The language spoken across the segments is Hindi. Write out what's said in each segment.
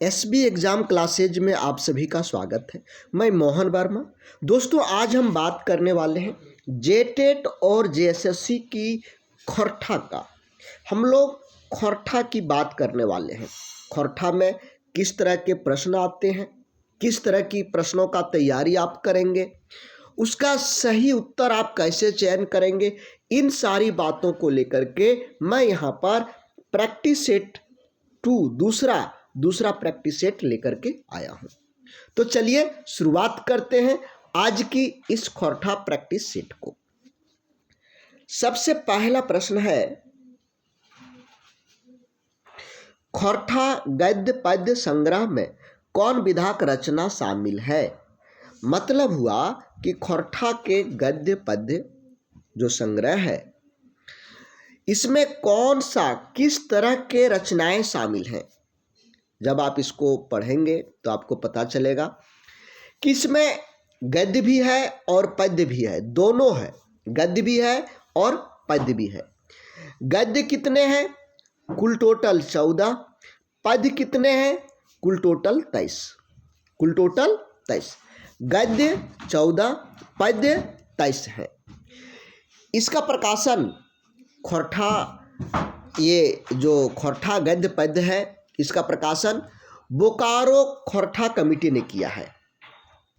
एसबी एग्ज़ाम क्लासेज में आप सभी का स्वागत है। मैं मोहन वर्मा। दोस्तों, आज हम बात करने वाले हैं जेटेट और जेएसएससी की खोरठा का। हम लोग खोरठा की बात करने वाले हैं। खोरठा में किस तरह के प्रश्न आते हैं, किस तरह की प्रश्नों का तैयारी आप करेंगे, उसका सही उत्तर आप कैसे चयन करेंगे, इन सारी बातों को लेकर के मैं यहाँ पर प्रैक्टिस सेट 2 दूसरा प्रैक्टिस सेट लेकर के आया हूं। तो चलिए शुरुआत करते हैं आज की इस खोरठा प्रैक्टिस सेट को। सबसे पहला प्रश्न है, खोरठा गद्य पद्य संग्रह में कौन विधाक रचना शामिल है। मतलब हुआ कि खोरठा के गद्य पद्य जो संग्रह है, इसमें कौन सा किस तरह के रचनाएं शामिल हैं। जब आप इसको पढ़ेंगे तो आपको पता चलेगा कि इसमें गद्य भी है और पद्य भी है, दोनों है। गद्य भी है और पद्य भी है। गद्य कितने हैं? कुल टोटल 14। पद्य कितने हैं? कुल टोटल 23। गद्य 14, पद्य 23 है। इसका प्रकाशन खोरठा, ये जो खोरठा गद्य पद्य है, इसका प्रकाशन बोकारो खोरठा कमेटी ने किया है।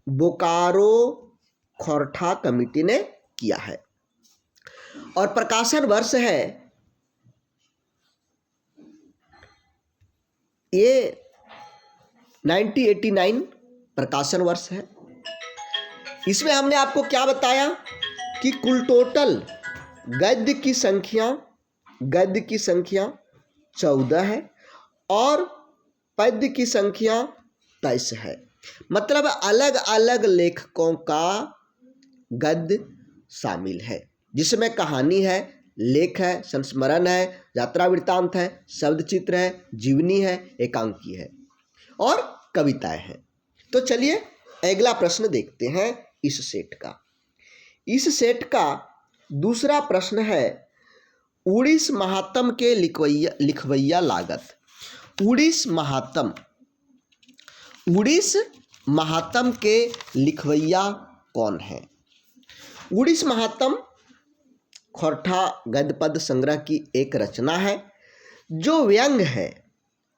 बोकारो खोरठा कमेटी ने किया है और प्रकाशन वर्ष है ये 1989 प्रकाशन वर्ष है। इसमें हमने आपको क्या बताया कि कुल टोटल गद्य की संख्या 14 है और पद्य की संख्या 23 है। मतलब अलग अलग लेखकों का गद्य शामिल है, जिसमें कहानी है, लेख है, संस्मरण है, यात्रा वृत्तांत है, शब्द चित्र है, जीवनी है, एकांकी है और कविताएं हैं। तो चलिए अगला प्रश्न देखते हैं इस सेट का। इस सेट का दूसरा प्रश्न है, उड़ीस महात्म के लिखवैया लागत। उड़ीस महात्म के लिखवैया कौन है। उड़ीस महात्म खोरठा गद्य पद्य संग्रह की एक रचना है जो व्यंग है,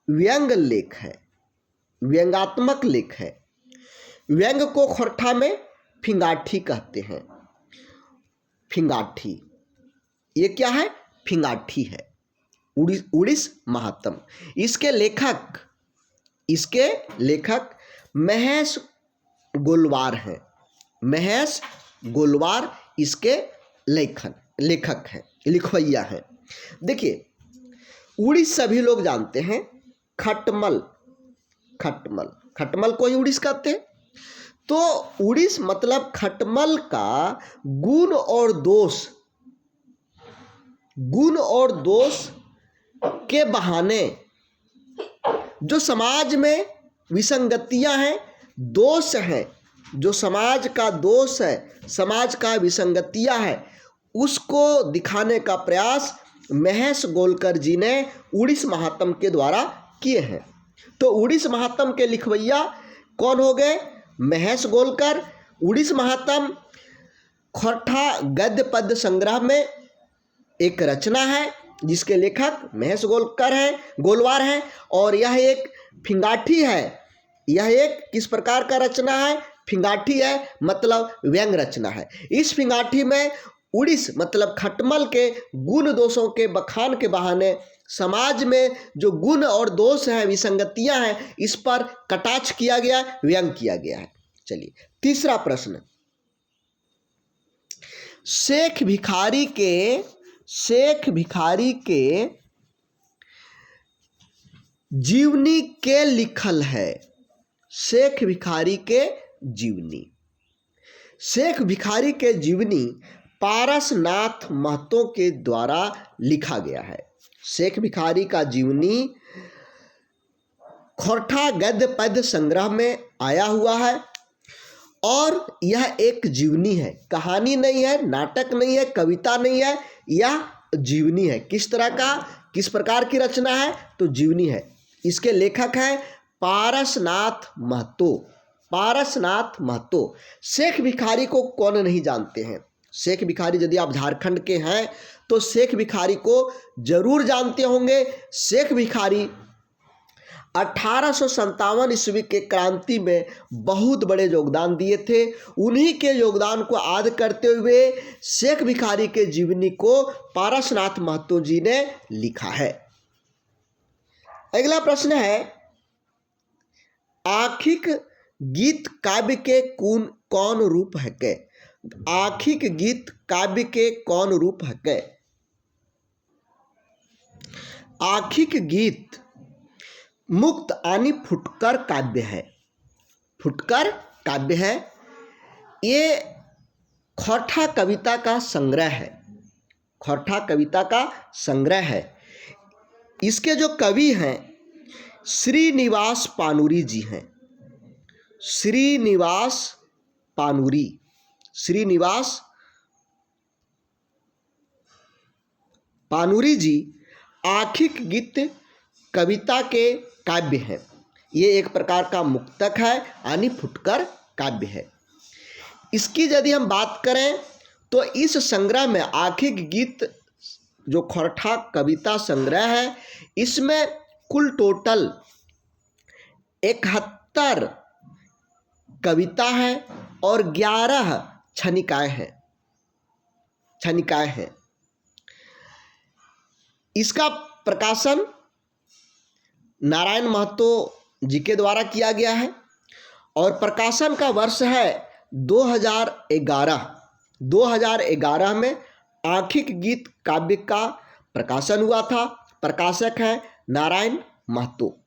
व्यंग लेख है, व्यंगात्मक लेख है। व्यंग को खोरठा में फिंगाठी कहते हैं। फिंगाठी, ये क्या है? फिंगाठी है। उड़ीस महात्म। इसके लेखक महेश गोलवार हैं। महेश गोलवार इसके लेखक हैं, लिखवैया हैं। देखिए, उड़ीस सभी लोग जानते हैं। खटमल को ही उड़ीस कहते हैं। तो उड़ीस मतलब खटमल का गुण और दोष के बहाने जो समाज में विसंगतियां हैं, दोष हैं, जो समाज का दोष है, समाज का विसंगतियां हैं, उसको दिखाने का प्रयास महेश गोलकर जी ने उड़ीस महात्म के द्वारा किए हैं। तो उड़ीस महात्म के लिखवैया कौन हो गए? महेश गोलकर। उड़ीस महात्म खोरठा गद्य पद्य संग्रह में एक रचना है जिसके लेखक महेश गोलवार हैं और यह एक फिंगाठी है। यह एक किस प्रकार का रचना है? फिंगाठी है, मतलब व्यंग रचना है। इस फिंगाठी में उड़ीस मतलब खटमल के गुण दोषों के बखान के बहाने समाज में जो गुण और दोष हैं, विसंगतियां हैं, इस पर कटाक्ष किया गया, व्यंग किया गया है। चलिए तीसरा प्रश्न, शेख भिखारी के जीवनी के लिखल है। शेख भिखारी के जीवनी पारसनाथ महतो के द्वारा लिखा गया है। शेख भिखारी का जीवनी खोरठा गद्य पद्य संग्रह में आया हुआ है और यह एक जीवनी है, कहानी नहीं है, नाटक नहीं है, कविता नहीं है, यह जीवनी है। किस तरह का, किस प्रकार की रचना है? तो जीवनी है। इसके लेखक हैं पारसनाथ महतो। पारसनाथ महतो, शेख भिखारी को कौन नहीं जानते हैं? शेख भिखारी, यदि आप झारखंड के हैं तो शेख भिखारी को जरूर जानते होंगे। शेख भिखारी 1857 ईस्वी के क्रांति में बहुत बड़े योगदान दिए थे। उन्हीं के योगदान को याद करते हुए शेख भिखारी के जीवनी को पारसनाथ महतो जी ने लिखा है। अगला प्रश्न है, आखिक गीत काव्य के कौन रूप है के? आखिक गीत काव्य के कौन रूप है के? आखिक गीत मुक्त यानी फुटकर काव्य है। फुटकर काव्य है। ये खौठा कविता का संग्रह है। खौठा कविता का संग्रह है। इसके जो कवि हैं श्रीनिवास पानुरी जी हैं। श्रीनिवास पानुरी, श्रीनिवास पानुरी जी आखिक गीत कविता के काव्य हैं। ये एक प्रकार का मुक्तक है यानी फुटकर काव्य है। इसकी यदि हम बात करें तो इस संग्रह में आखिक गीत जो खौठा कविता संग्रह है, इसमें कुल टोटल 71 कविता है और 11 छनिकाएँ हैं। छनिकाएँ हैं। इसका प्रकाशन नारायण महतो जी के द्वारा किया गया है और प्रकाशन का वर्ष है 2011। 2011 में आखिक गीत काव्य का प्रकाशन हुआ था। प्रकाशक है नारायण महतो।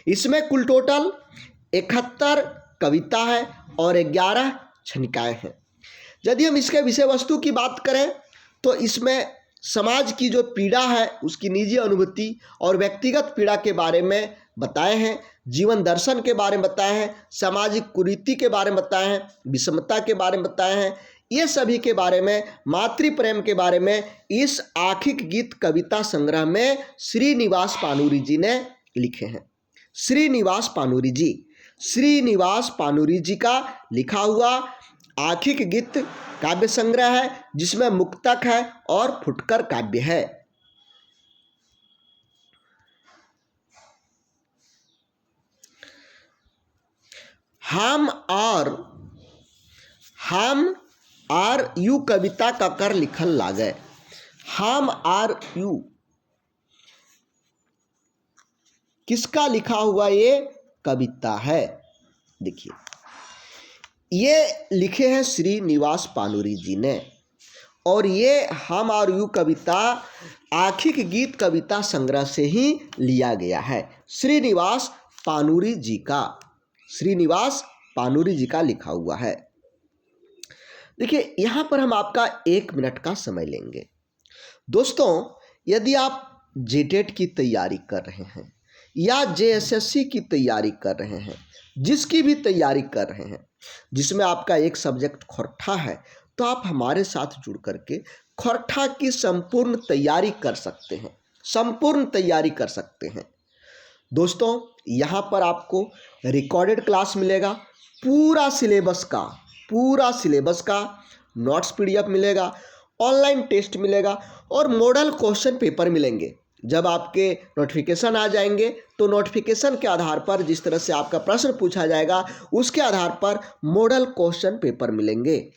इसमें कुल टोटल 71 कविता है और 11 छनिकाएँ हैं। यदि हम इसके विषय वस्तु की बात करें तो इसमें समाज की जो पीड़ा है उसकी निजी अनुभूति और व्यक्तिगत पीड़ा के बारे में बताए हैं। जीवन दर्शन के बारे में बताए हैं। सामाजिक कुरीति के बारे में बताए हैं। विषमता के बारे में बताए हैं। ये सभी के बारे में, मातृ प्रेम के बारे में इस आखिक गीत कविता संग्रह में श्रीनिवास पानुरी जी ने लिखे हैं। श्रीनिवास पानुरी जी, श्रीनिवास पानुरी जी का लिखा हुआ आखिक गीत काव्य संग्रह है जिसमें मुक्तक है और फुटकर काव्य है। हम आर यू कविता का कर लिखल लागे। हम आर यू किसका लिखा हुआ ये कविता है? देखिए, ये लिखे हैं श्रीनिवास पानुरी जी ने और ये हम और यू कविता आखिक गीत कविता संग्रह से ही लिया गया है। श्रीनिवास पानुरी जी का, श्रीनिवास पानुरी जी का लिखा हुआ है। देखिए, यहाँ पर हम आपका 1 मिनट का समय लेंगे। दोस्तों, यदि आप जेटेट की तैयारी कर रहे हैं या जेएसएससी की तैयारी कर रहे हैं, जिसकी भी तैयारी कर रहे हैं जिसमें आपका एक सब्जेक्ट खौठा है, तो आप हमारे साथ जुड़ करके खौठा की संपूर्ण तैयारी कर सकते हैं। संपूर्ण तैयारी कर सकते हैं। दोस्तों, यहाँ पर आपको रिकॉर्डेड क्लास मिलेगा, पूरा सिलेबस का नोट्स पीडीएफ मिलेगा, ऑनलाइन टेस्ट मिलेगा और मॉडल क्वेश्चन पेपर मिलेंगे। जब आपके नोटिफिकेशन आ जाएंगे तो नोटिफिकेशन के आधार पर जिस तरह से आपका प्रश्न पूछा जाएगा उसके आधार पर मॉडल क्वेश्चन पेपर मिलेंगे।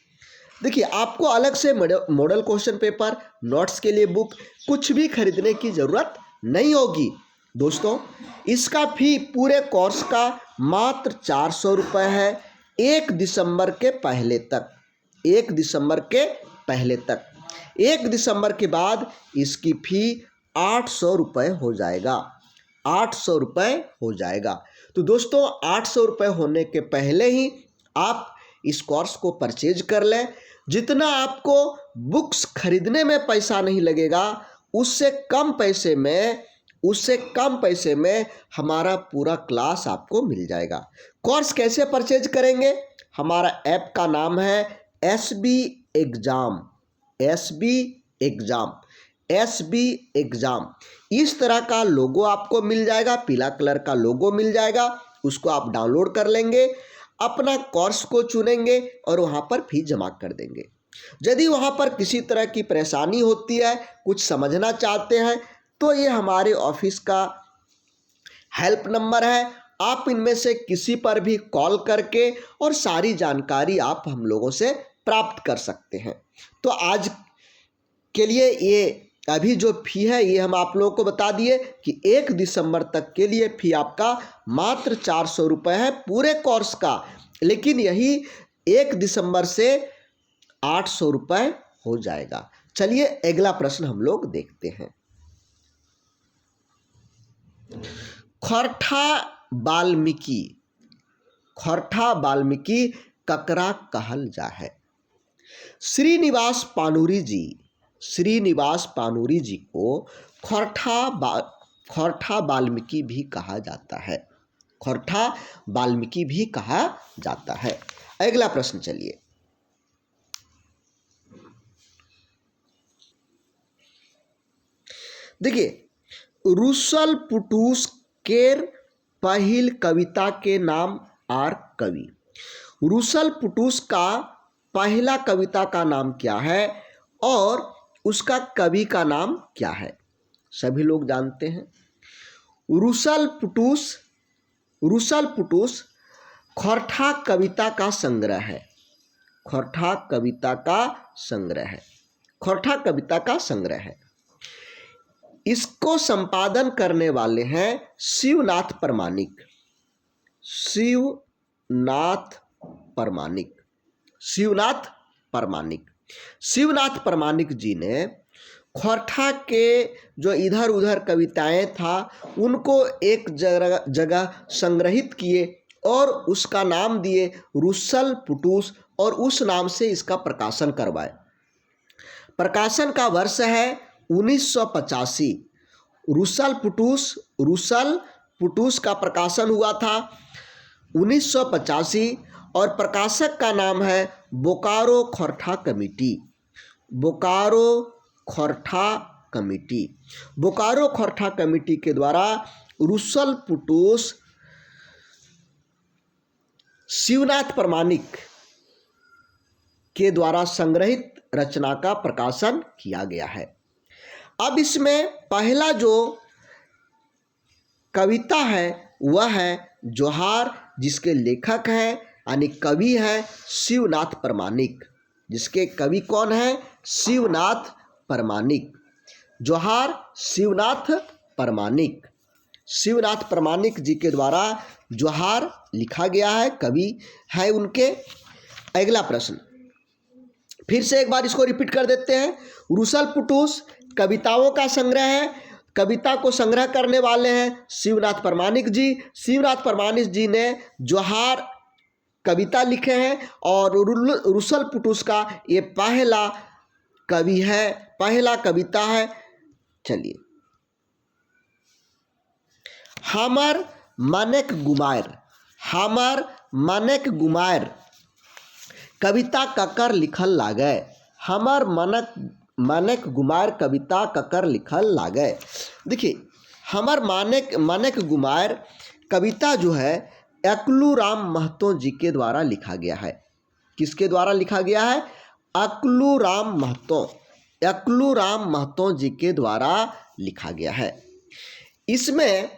देखिए, आपको अलग से मॉडल क्वेश्चन पेपर, नोट्स के लिए बुक कुछ भी खरीदने की ज़रूरत नहीं होगी। दोस्तों, इसका फी पूरे कोर्स का मात्र 400 रुपये है 1 दिसंबर के पहले तक। 1 दिसंबर के पहले तक। 1 दिसंबर के बाद इसकी फ़ी 800 रुपये हो जाएगा। 800 रुपये हो जाएगा। तो दोस्तों, 800 रुपये होने के पहले ही आप इस कोर्स को परचेज कर लें। जितना आपको बुक्स खरीदने में पैसा नहीं लगेगा, उससे कम पैसे में हमारा पूरा क्लास आपको मिल जाएगा। कोर्स कैसे परचेज करेंगे? हमारा ऐप का नाम है एसबी एग्जाम। इस तरह का लोगो आपको मिल जाएगा, पीला कलर का लोगो मिल जाएगा। उसको आप डाउनलोड कर लेंगे, अपना कोर्स को चुनेंगे और वहाँ पर फीस जमा कर देंगे। यदि वहाँ पर किसी तरह की परेशानी होती है, कुछ समझना चाहते हैं, तो ये हमारे ऑफिस का हेल्प नंबर है। आप इनमें से किसी पर भी कॉल करके और सारी जानकारी आप हम लोगों से प्राप्त कर सकते हैं। तो आज के लिए ये अभी जो फ़ी है ये हम आप लोगों को बता दिए कि 1 दिसंबर तक के लिए फ़ी आपका मात्र 400 रुपये है पूरे कोर्स का, लेकिन यही 1 दिसंबर से 800 रुपये हो जाएगा। चलिए अगला प्रश्न हम लोग देखते हैं। खोरठा वाल्मीकि ककरा कहल जा है। श्रीनिवास पानूरी जी को खोरठा वाल्मीकि भी कहा जाता है। खोरठा वाल्मीकि भी कहा जाता है। अगला प्रश्न चलिए। देखिए, रुसल पुटूस केर पहिल कविता के नाम आर कवि। रुसल पुटूस का पहला कविता का नाम क्या है और उसका कवि का नाम क्या है? सभी लोग जानते हैं। रुसल पुटूस खोरठा कविता का संग्रह है। खोरठा कविता का संग्रह है। इसको संपादन करने वाले हैं शिवनाथ प्रमाणिक जी ने खोरठा के जो इधर उधर कविताएं था उनको एक जगह संग्रहित किए और उसका नाम दिए रुसल पुटूस और उस नाम से इसका प्रकाशन करवाए। प्रकाशन का वर्ष है 1985। रुसल पुटूस का प्रकाशन हुआ था 1985 और प्रकाशक का नाम है बोकारो खोरठा कमेटी के द्वारा रुसल पुटूस शिवनाथ प्रमाणिक के द्वारा संग्रहित रचना का प्रकाशन किया गया है। अब इसमें पहला जो कविता है वह है जोहार, जिसके लेखक हैं यानी कवि है शिवनाथ प्रमाणिक। जिसके कवि कौन है? शिवनाथ प्रमाणिक। जोहार शिवनाथ प्रमाणिक जी के द्वारा जोहार लिखा गया है, कवि है उनके। अगला प्रश्न फिर से एक बार इसको रिपीट कर देते हैं। रुसल पुटूस कविताओं का संग्रह है। कविता को संग्रह करने वाले हैं शिवनाथ प्रमाणिक जी ने जोहार कविता लिखे हैं और रुसल पुटूस का ये पहला कविता है। चलिए, हमर मनक गुमार कविता ककर लिखल लागे। हमर मनक गुमार कविता ककर लिखल लागे। देखिए, हमर मनक गुमार कविता जो है अकलू राम महतो जी के द्वारा लिखा गया है। किसके द्वारा लिखा गया है? अकलू राम महतो जी के द्वारा लिखा गया है। इसमें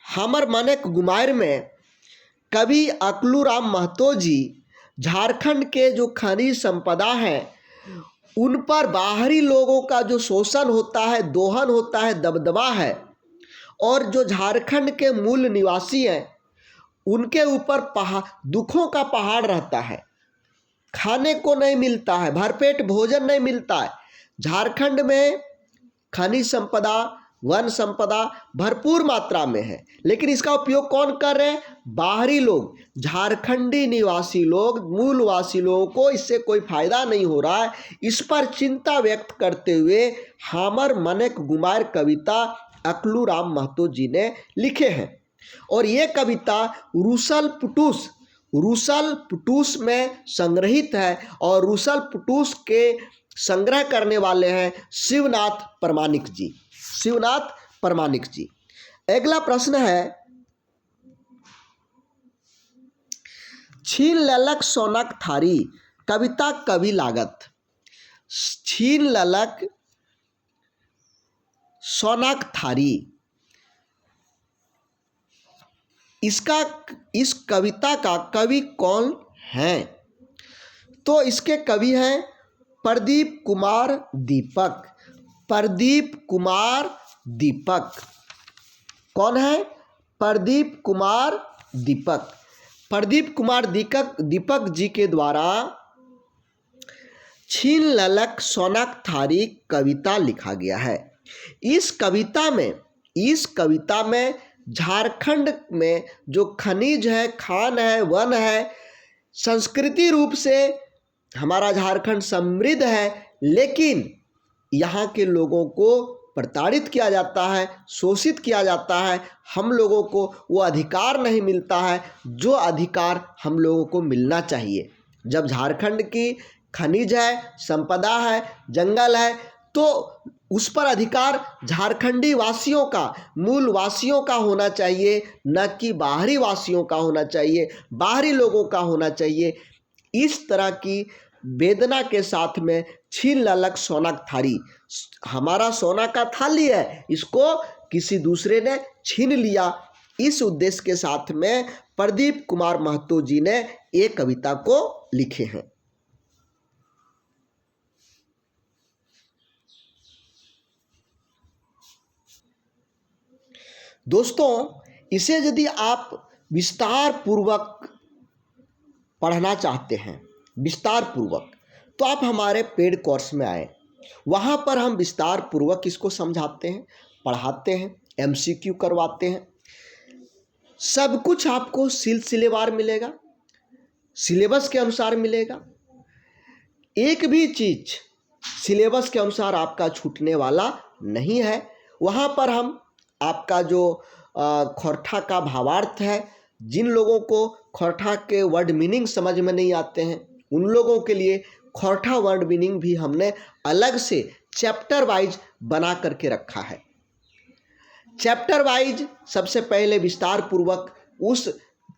हमर मनक गुमार में कवि अकलू राम महतो जी झारखंड के जो खनिज संपदा है उन पर बाहरी लोगों का जो शोषण होता है, दोहन होता है, दबदबा है, और जो झारखंड के मूल निवासी हैं उनके ऊपर दुखों का पहाड़ रहता है। खाने को नहीं मिलता है, भरपेट भोजन नहीं मिलता है। झारखंड में खनिज संपदा, वन संपदा भरपूर मात्रा में है, लेकिन इसका उपयोग कौन कर रहे हैं? बाहरी लोग। झारखंडी निवासी लोग, मूलवासी लोगों को इससे कोई फायदा नहीं हो रहा है। इस पर चिंता व्यक्त करते हुए हमर मनक गुमार कविता अकलू राम महतो जी ने लिखे हैं और ये कविता रुसल पुटूस में संग्रहित है और रुसल पुटूस के संग्रह करने वाले हैं शिवनाथ प्रमाणिक जी। अगला प्रश्न है, छीन ललक सोनक थारी कविता कवि लागत। छीन ललक सोनक थारी, इस कविता का कवि कौन है? तो इसके कवि हैं प्रदीप कुमार दीपक। प्रदीप कुमार दीपक कौन है? प्रदीप कुमार दीपक। प्रदीप कुमार दीपक जी के द्वारा छीन ललक सोनक थारी कविता लिखा गया है। इस कविता में झारखंड में जो खनिज है, खान है, वन है, संस्कृति रूप से हमारा झारखंड समृद्ध है, लेकिन यहाँ के लोगों को प्रताड़ित किया जाता है, शोषित किया जाता है। हम लोगों को वो अधिकार नहीं मिलता है जो अधिकार हम लोगों को मिलना चाहिए। जब झारखंड की खनिज है, संपदा है, जंगल है, तो उस पर अधिकार झारखंडी वासियों का, मूल वासियों का होना चाहिए, न कि बाहरी वासियों का होना चाहिए, बाहरी लोगों का होना चाहिए। इस तरह की वेदना के साथ में छीन ललक सोनक थारी, हमारा सोना का थाली है, इसको किसी दूसरे ने छीन लिया। इस उद्देश्य के साथ में प्रदीप कुमार महतो जी ने ये कविता को लिखे हैं। दोस्तों, इसे यदि आप विस्तार पूर्वक पढ़ना चाहते हैं, विस्तार पूर्वक, तो आप हमारे पेड कोर्स में आए। वहाँ पर हम विस्तार पूर्वक इसको समझाते हैं, पढ़ाते हैं, MCQ करवाते हैं। सब कुछ आपको सिलसिलेवार मिलेगा, सिलेबस के अनुसार मिलेगा। एक भी चीज सिलेबस के अनुसार आपका छूटने वाला नहीं है। वहाँ पर हम आपका जो खोरठा का भावार्थ है, जिन लोगों को खोरठा के वर्ड मीनिंग समझ में नहीं आते हैं, उन लोगों के लिए खोरठा वर्ड मीनिंग भी हमने अलग से चैप्टर वाइज बना करके रखा है। चैप्टर वाइज सबसे पहले विस्तार पूर्वक उस,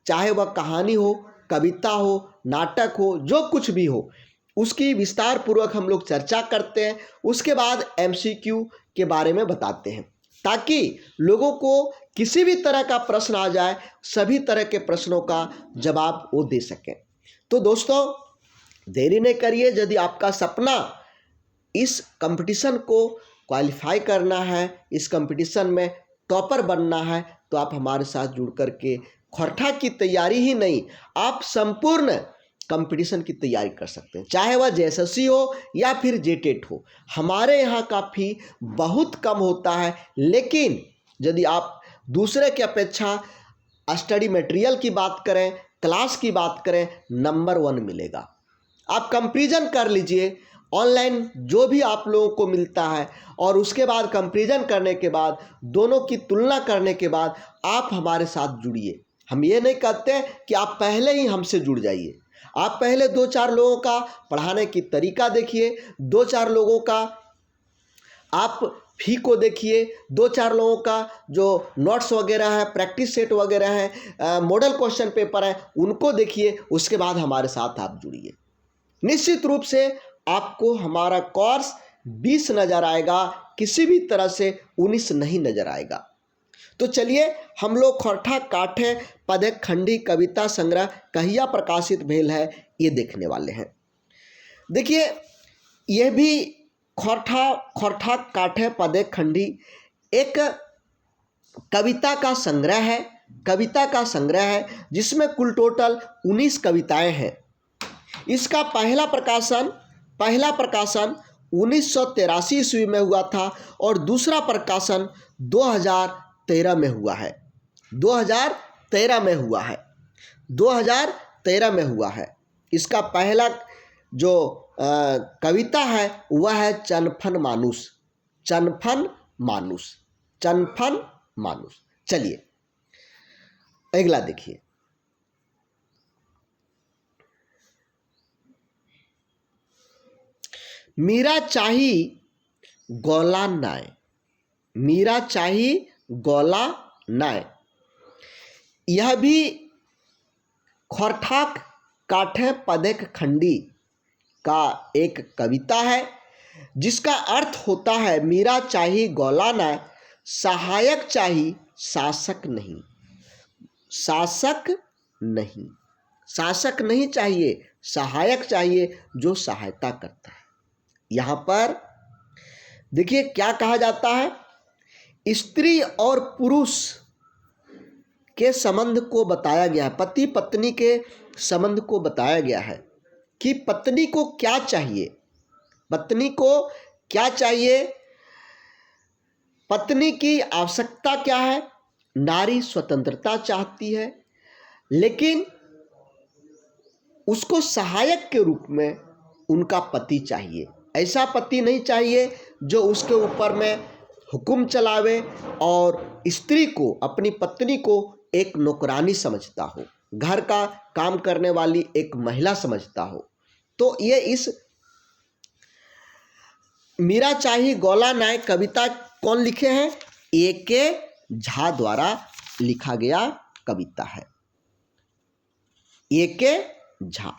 चाहे वह कहानी हो, कविता हो, नाटक हो, जो कुछ भी हो, उसकी विस्तार पूर्वक हम लोग चर्चा करते हैं। उसके बाद MCQ के बारे में बताते हैं, ताकि लोगों को किसी भी तरह का प्रश्न आ जाए, सभी तरह के प्रश्नों का जवाब वो दे सकें। तो दोस्तों, देरी नहीं करिए। यदि आपका सपना इस कंपटीशन को क्वालिफाई करना है, इस कंपटीशन में टॉपर बनना है, तो आप हमारे साथ जुड़ करके खोरठा की तैयारी ही नहीं, आप संपूर्ण कंपटीशन की तैयारी कर सकते हैं, चाहे वह JSSC हो या फिर JTET हो। हमारे यहाँ का फी बहुत कम होता है, लेकिन यदि आप दूसरे की अपेक्षा स्टडी मटेरियल की बात करें, क्लास की बात करें, नंबर 1 मिलेगा। आप कंपैरिजन कर लीजिए ऑनलाइन जो भी आप लोगों को मिलता है, और उसके बाद कंपैरिजन करने के बाद, दोनों की तुलना करने के बाद आप हमारे साथ जुड़िए। हम ये नहीं कहते कि आप पहले ही हमसे जुड़ जाइए। आप पहले 2-4 लोगों का पढ़ाने की तरीका देखिए, 2-4 लोगों का आप फी को देखिए, 2-4 लोगों का जो नोट्स वगैरह है, प्रैक्टिस सेट वगैरह है, मॉडल क्वेश्चन पेपर है, उनको देखिए। उसके बाद हमारे साथ आप जुड़िए। निश्चित रूप से आपको हमारा कोर्स 20 नज़र आएगा, किसी भी तरह से 19 नहीं नज़र आएगा। तो चलिए, हम लोग खोरठा काठे पद खंडी कविता संग्रह कहिया प्रकाशित भेल है, ये देखने वाले हैं। देखिए, यह भी खोरठा काठे पद खंडी एक कविता का संग्रह है, जिसमें कुल टोटल 19 कविताएं हैं। इसका पहला प्रकाशन 1983 ईस्वी में हुआ था, और दूसरा प्रकाशन 2013 में हुआ है। 2013 में हुआ है। इसका पहला जो कविता है वह है चनफन मानुस। चलिए अगला देखिए। मीरा चाही गोला नाय, यह भी खोरठा काठे पदेक खंडी का एक कविता है, जिसका अर्थ होता है मीरा चाही गौला ना, सहायक चाही शासक नहीं। शासक नहीं, शासक नहीं चाहिए, सहायक चाहिए जो सहायता करता है। यहाँ पर देखिए क्या कहा जाता है, स्त्री और पुरुष के संबंध को बताया गया है, पति पत्नी के संबंध को बताया गया है कि पत्नी को क्या चाहिए, पत्नी को क्या चाहिए, पत्नी की आवश्यकता क्या है। नारी स्वतंत्रता चाहती है, लेकिन उसको सहायक के रूप में उनका पति चाहिए। ऐसा पति नहीं चाहिए जो उसके ऊपर में हुक्म चलावे और स्त्री को, अपनी पत्नी को एक नौकरानी समझता हो, घर का काम करने वाली एक महिला समझता हो। तो ये इस मीरा चाही गौला नाय कविता कौन लिखे हैं, ए.के. झा द्वारा लिखा गया कविता है, ए.के. झा।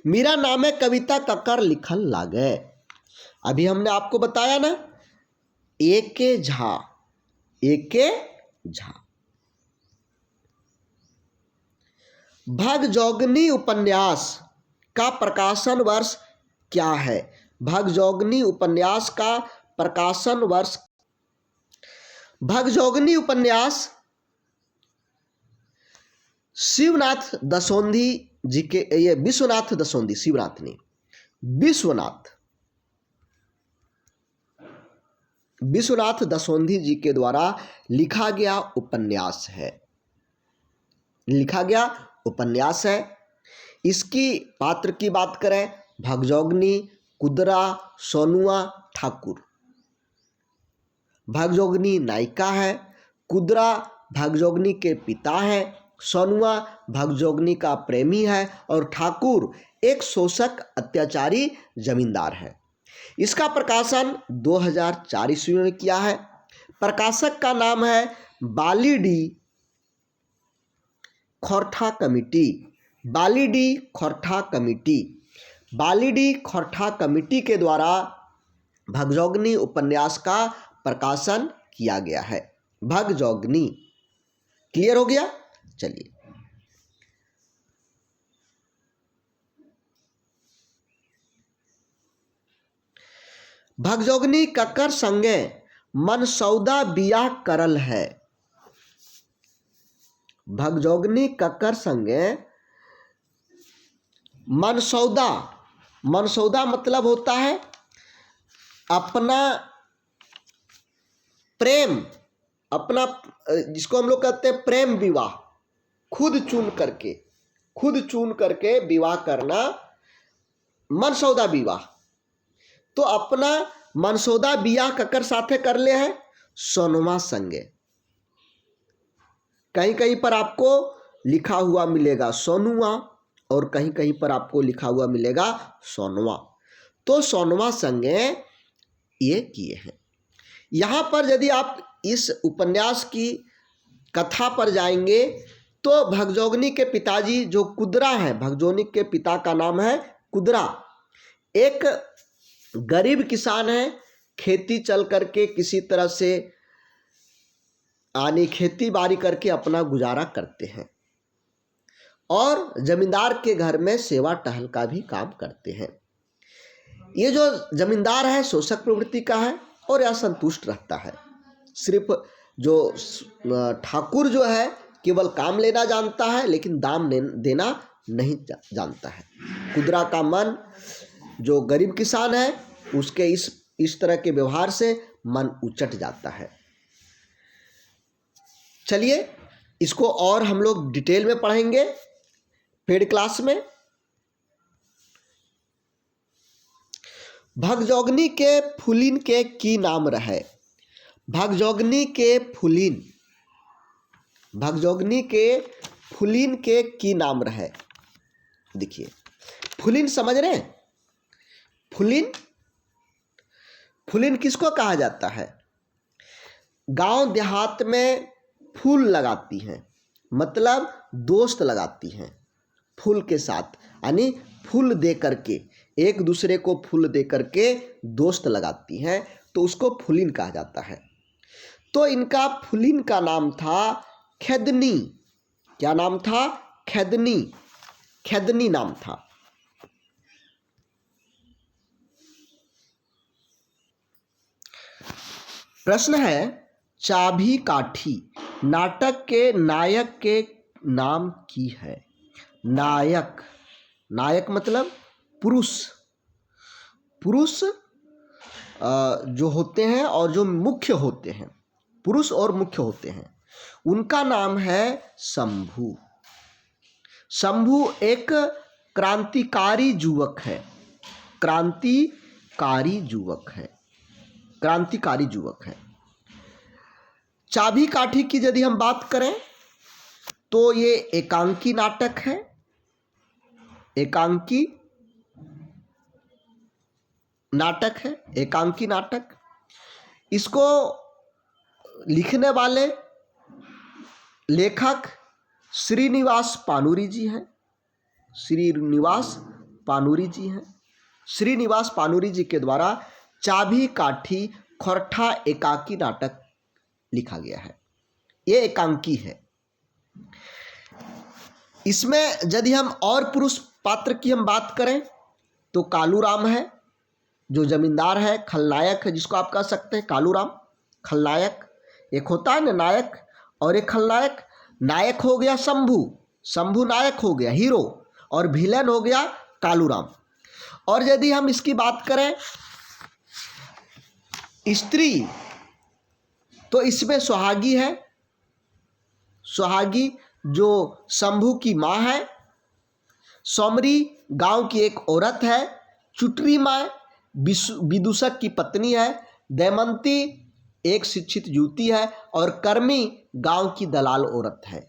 मीरा नामे कविता ककर लिखल लागे, अभी हमने आपको बताया ना, ए.के. झा, ए.के. झा। भगजोगनी उपन्यास का प्रकाशन वर्ष क्या है। भगजोगनी उपन्यास का प्रकाशन वर्ष, भगजोगनी उपन्यास शिवनाथ दसोंधी जी के, ये विश्वनाथ दसोंधी, शिवनाथ ने, विश्वनाथ दसोंधी जी के द्वारा लिखा गया उपन्यास है, लिखा गया उपन्यास है। इसकी पात्र की बात करें, भगजोगनी, कुदरा, सोनुआ, ठाकुर। भगजोगनी नायिका है, कुदरा भगजोगनी के पिता है, सोनुआ भगजोगनी का प्रेमी है और ठाकुर एक शोषक अत्याचारी जमींदार है। इसका प्रकाशन 2004 ईस्वी में किया है। प्रकाशक का नाम है Balidih Khortha committee, Balidih Khortha committee. Balidih Khortha committee के द्वारा भगजोगनी उपन्यास का प्रकाशन किया गया है। भगजोगनी, क्लियर हो गया। चलिए, भगजोगनी ककर संगे मनसौदा बियाह करल है। भगजोगनी ककर संगे मनसौदा, मनसौदा मतलब होता है अपना प्रेम, अपना, जिसको हम लोग कहते हैं प्रेम विवाह, खुद चुन करके विवाह करना, मनसौदा विवाह। तो अपना मनसौदा बियाह ककर साथे कर ले है, सोनुआ संगे। कहीं कहीं पर आपको लिखा हुआ मिलेगा सोनुआ और कहीं कहीं पर आपको लिखा हुआ मिलेगा सोनुआ। तो सोनुआ संगे ये किए हैं। यहाँ पर यदि आप इस उपन्यास की कथा पर जाएंगे तो भगजोगनी के पिताजी जो कुदरा हैं, भगजोगनी के पिता का नाम है कुदरा, एक गरीब किसान है, खेती चल करके किसी तरह से आने खेती बाड़ी करके अपना गुजारा करते हैं और जमींदार के घर में सेवा टहल का भी काम करते हैं। ये जो जमींदार है शोषक प्रवृत्ति का है और यह संतुष्ट रहता है। सिर्फ जो ठाकुर जो है केवल काम लेना जानता है लेकिन दाम देना नहीं जानता है। कुदरा का मन, जो गरीब किसान है, उसके इस तरह के व्यवहार से मन उचट जाता है। चलिए इसको और हम लोग डिटेल में पढ़ेंगे पेड क्लास में। भगजोगनी के फुलिन के की नाम रहे। भगजोगनी के फुलिन, भगजोगनी के फुलिन के की नाम रहे। देखिए फुलिन समझ रहे हैं, फुलिन, फुलिन किसको कहा जाता है। गांव देहात में फूल लगाती हैं, मतलब दोस्त लगाती हैं फूल के साथ, यानी फूल दे करके, एक दूसरे को फूल दे करके दोस्त लगाती हैं, तो उसको फूलिन कहा जाता है। तो इनका फूलिन का नाम था खेदनी। क्या नाम था? खेदनी। खेदनी नाम था। प्रश्न है, चाभी काठी नाटक के नायक के नाम की है। नायक, नायक मतलब पुरुष। पुरुष जो होते हैं और जो मुख्य होते हैं, पुरुष और मुख्य होते हैं, उनका नाम है शंभू। शंभू एक क्रांतिकारी युवक है। क्रांतिकारी युवक है। क्रांतिकारी युवक है। चाभी काठी की यदि हम बात करें तो ये एकांकी नाटक है। एकांकी नाटक है। एकांकी नाटक। इसको लिखने वाले लेखक श्रीनिवास पानुरी जी हैं। श्रीनिवास पानुरी जी हैं। श्रीनिवास पानुरी जी के द्वारा चाभी काठी खोरठा एकांकी नाटक लिखा गया है। ये एकांकी है। इसमें यदि हम और पुरुष पात्र की हम बात करें तो कालूराम है, जो जमींदार है, खलनायक है, जिसको आप कह सकते हैं कालूराम खलनायक। एक होता है ना नायक, और एक खलनायक। नायक हो गया शंभू, शंभू नायक हो गया हीरो, और विलेन हो गया कालूराम। और यदि हम इसकी बात करें स्त्री, तो इसमें सुहागी है। सुहागी जो शंभू की माँ है। सौमरी गांव की एक औरत है। चुटरी माँ विदूषक की पत्नी है। दमयंती एक शिक्षित युवती है। और कर्मी गांव की दलाल औरत है।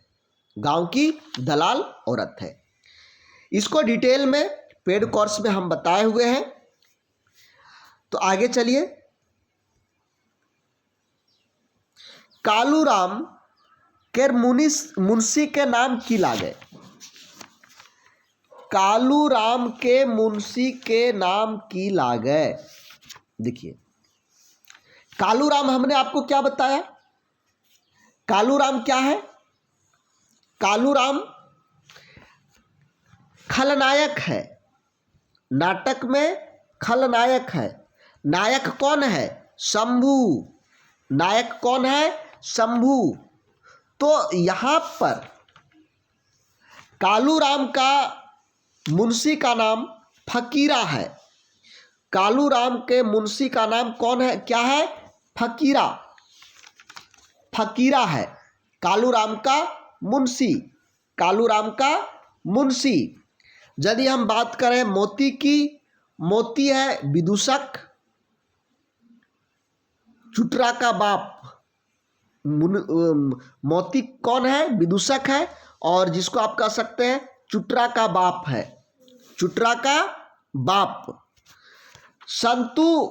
गांव की दलाल औरत है। इसको डिटेल में पेड कोर्स में हम बताए हुए हैं। तो आगे चलिए। कालूराम के मुंशी के नाम की लागे। कालूराम के मुंशी के नाम की लागे। देखिए, कालूराम हमने आपको क्या बताया? कालूराम क्या है? कालूराम खलनायक है। नाटक में खलनायक है। नायक कौन है? शंभू। नायक कौन है? शंभू। तो यहां पर कालूराम का मुंशी का नाम फकीरा है। कालूराम के मुंशी का नाम कौन है? क्या है? फकीरा। फकीरा है कालूराम का मुंशी। कालूराम का मुंशी। यदि हम बात करें मोती की, मोती है विदूषक, चुटरा का बाप। मोती कौन है? विदूषक है, और जिसको आप कह सकते हैं चुटरा का बाप है। चुटरा का बाप। संतु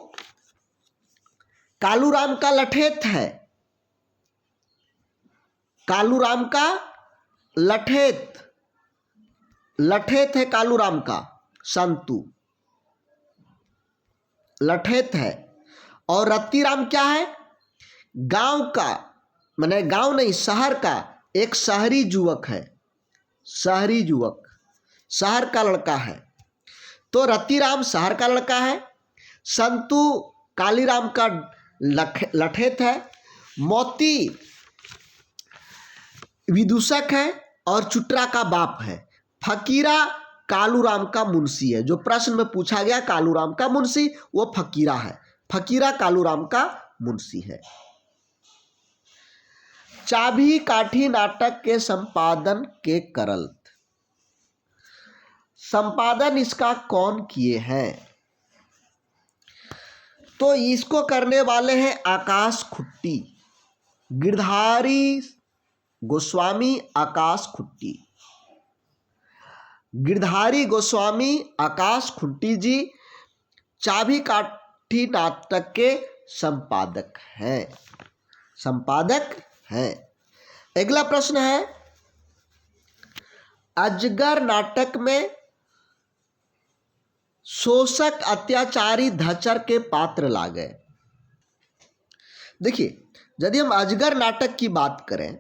कालूराम का लठेत है। कालूराम का लठेत। लठेत है कालूराम का। संतु लठेत है। और रत्तीराम क्या है? गांव का, माने गांव नहीं, शहर का एक शहरी युवक है। शहरी युवक, शहर का लड़का है। तो रत्तीराम शहर का लड़का है। संतु कालीराम का लठेत है। मोती विदूषक है और चुटरा का बाप है। फकीरा कालूराम का मुंशी है। जो प्रश्न में पूछा गया कालूराम का मुंशी, वो फकीरा है। फकीरा कालूराम का मुंशी है। चाभी काठी नाटक के संपादन के करल। संपादन इसका कौन किए हैं? तो इसको करने वाले हैं आकाश खुट्टी। गिरधारी गोस्वामी आकाश खुट्टी। गिरधारी गोस्वामी आकाश खुट्टी जी चाभी काठी नाटक के संपादक हैं। संपादक हैं। अगला प्रश्न है, अजगर नाटक में शोषक अत्याचारी धचर के पात्र लागे। देखिए, यदि हम अजगर नाटक की बात करें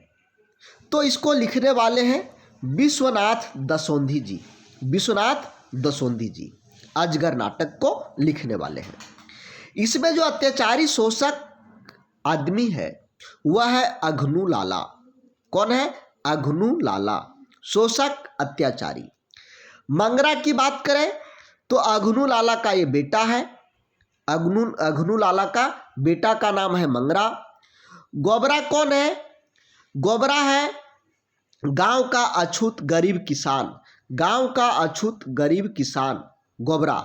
तो इसको लिखने वाले हैं विश्वनाथ दसोंधी जी। विश्वनाथ दसोंधी जी अजगर नाटक को लिखने वाले हैं। इसमें जो अत्याचारी शोषक आदमी है वह है अघनु लाला। कौन है? अघनु लाला, शोषक अत्याचारी। मंगरा की बात करें तो अघनु लाला का ये बेटा है। अघनु लाला का बेटा का नाम है मंगरा। गोबरा कौन है? गोबरा है गांव का अछूत गरीब किसान। गांव का अछूत गरीब किसान गोबरा।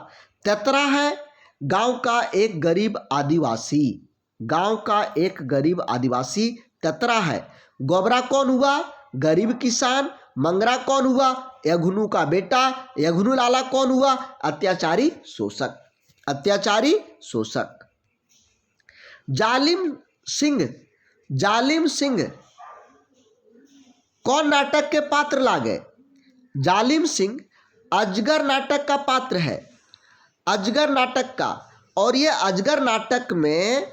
तेतरा है गांव का एक गरीब आदिवासी। गांव का एक गरीब आदिवासी तेतरा है। गोबरा कौन हुआ? गरीब किसान। मंगरा कौन हुआ? अघनु का बेटा। अघनु लाला कौन हुआ? अत्याचारी शोषक। अत्याचारी शोषक। जालिम सिंह। जालिम सिंह कौन नाटक के पात्र लागे? जालिम सिंह अजगर नाटक का पात्र है। अजगर नाटक का। और ये अजगर नाटक में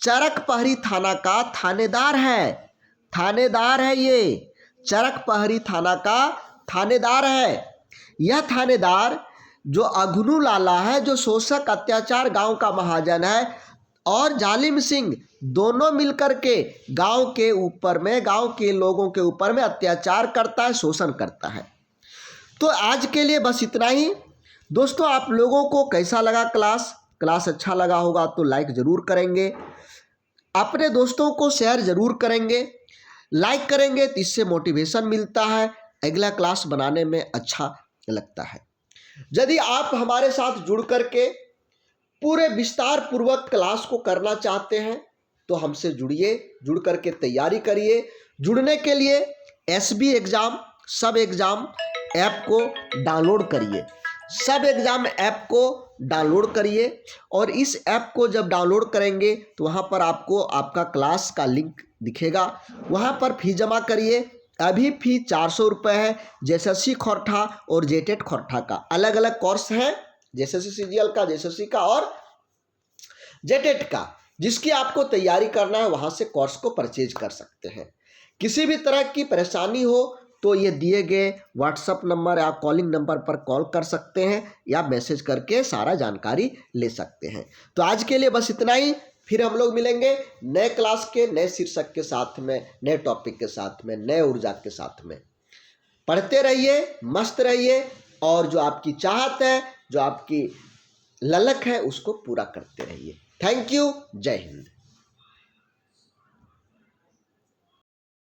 चरकपहरी थाना का थानेदार है। थानेदार है ये, चरकपहरी थाना का थानेदार है। यह थानेदार जो अघनु लाला है, जो शोषक अत्याचार गांव का महाजन है, और जालिम सिंह दोनों मिलकर के गांव के ऊपर में, गांव के लोगों के ऊपर में अत्याचार करता है, शोषण करता है। तो आज के लिए बस इतना ही। दोस्तों, आप लोगों को कैसा लगा क्लास अच्छा लगा होगा तो लाइक ज़रूर करेंगे, अपने दोस्तों को शेयर ज़रूर करेंगे। लाइक करेंगे तो इससे मोटिवेशन मिलता है, अगला क्लास बनाने में अच्छा लगता है। यदि आप हमारे साथ जुड़ करके पूरे विस्तार पूर्वक क्लास को करना चाहते हैं तो हमसे जुड़िए, जुड़ करके तैयारी करिए। जुड़ने के लिए SB एग्ज़ाम, सब एग्ज़ाम ऐप को डाउनलोड करिए। सब एग्ज़ाम ऐप को डाउनलोड करिए, और इस ऐप को जब डाउनलोड करेंगे तो वहाँ पर आपको आपका क्लास का लिंक दिखेगा, वहाँ पर फी जमा करिए। अभी फी 400 रुपये है। JSSC खोरठा और JTET खोरठा का अलग अलग कोर्स है, JSSC CGL का, JSSC का और JTET का। जिसकी आपको तैयारी करना है वहाँ से कोर्स को परचेज कर सकते हैं। किसी भी तरह की परेशानी हो तो ये दिए गए व्हाट्सएप नंबर या कॉलिंग नंबर पर कॉल कर सकते हैं, या मैसेज करके सारा जानकारी ले सकते हैं। तो आज के लिए बस इतना ही। फिर हम लोग मिलेंगे नए क्लास के नए शीर्षक के साथ में, नए टॉपिक के साथ में, नए ऊर्जा के साथ में। पढ़ते रहिए, मस्त रहिए, और जो आपकी चाहत है, जो आपकी ललक है, उसको पूरा करते रहिए। Thank you. जय हिंद।